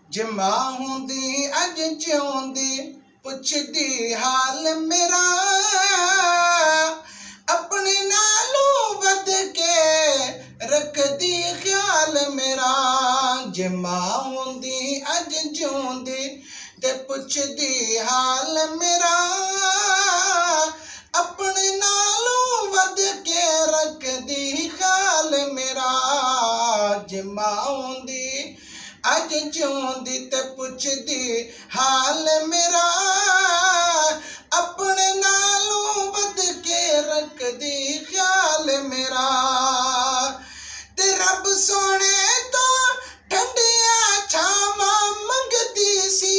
जे मां हुंदी अज जिउंदी पुछदी हाल मेरा अपने नालों वध के रखदी ख्याल मेरा जे मां हुंदी अज जिउंदी ते पुछदी हाल मेरा अपने नालों वध के रखदी ख्याल मेरा जे मां हुंदी अज जिउंदी ते पुछदी हाल मेरा अपने नालों वध के रखदी ख्याल मेरा ते रब सोने तो ठंडिया छावां मंगदी सी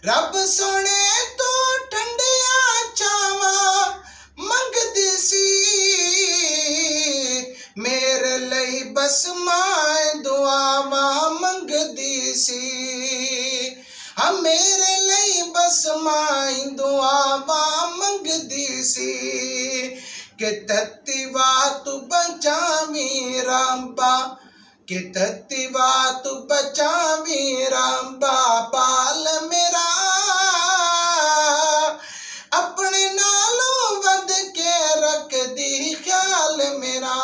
रब सोने तो ठंडिया छावां मंगदी सी मेरे लई बस मां दुआवां मंगदी सी हाँ मेरे लई बस मां दुआवां मंगदी सी कि तत्ती वात बचावी रब्बा कि तत्ती वात बचावी रब्बा बाल मेरा अपने नालों वध के रखदी ख्याल मेरा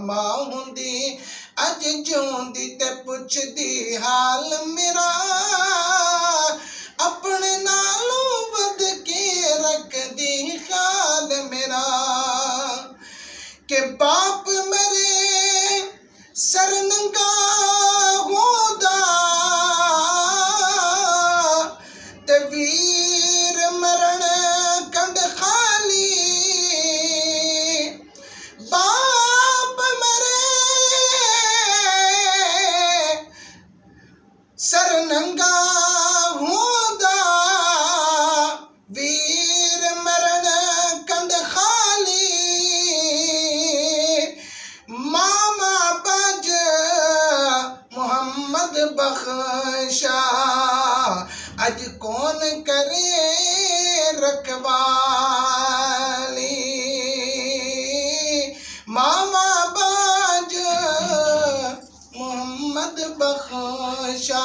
मां हुंदी अज जिउंदी ते पुछदी हाल मेरा अपने नालों वध के रखदी ख्याल मेरा के बाप मरे सर नंगा होदा ते वीर मरण कंड खाली बाप मरे सर नंगा होदा वीर मरण कंड खाली मामा बज मोहम्मद बख्शा अज कौन करे रखवाली मामा बाज मोहम्मद बख्शा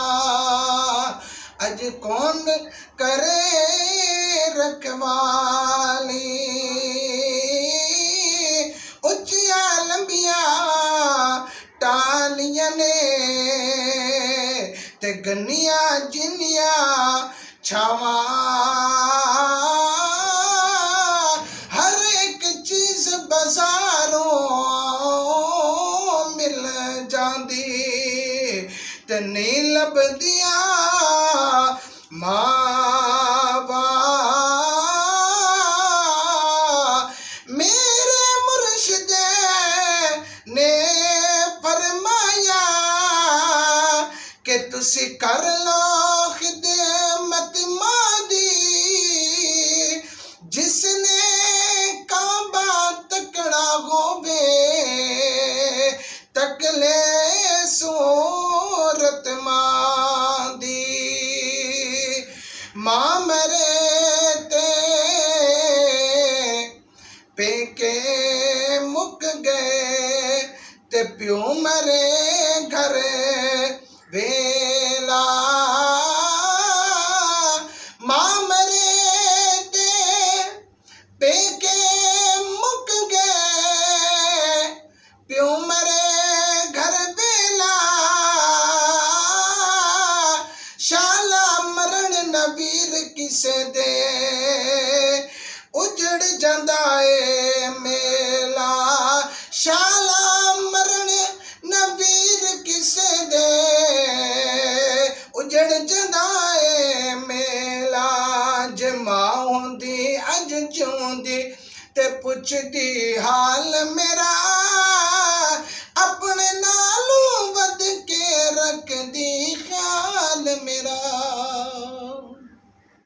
अज कौन करे रखवाली उच्चिया लंबिया टालियां ने ते गन्निया जिन्निया छावां हर एक चीज बाजारों मिल जांदी ते नहीं लभदिया मावा मेरे मुर्शिद ने फरमाया कि तुसी कर लो खिदमत मां दी जिसने काबा तकड़ा होवे तकले सूरत मां दी मां मरे ते पेके मुक गए ते प्यो मरे घर वेला मां मरे ते पेके मुक गए प्यो मरे घर वेला शाला मरण नवीर किसे दे उजड़ जांदा ए मेला शाला मरण नवीर किसे दे उजड़ जांदा ए मेला जे मां हुंदी अज जिउंदी ते पुछदी हाल मेरा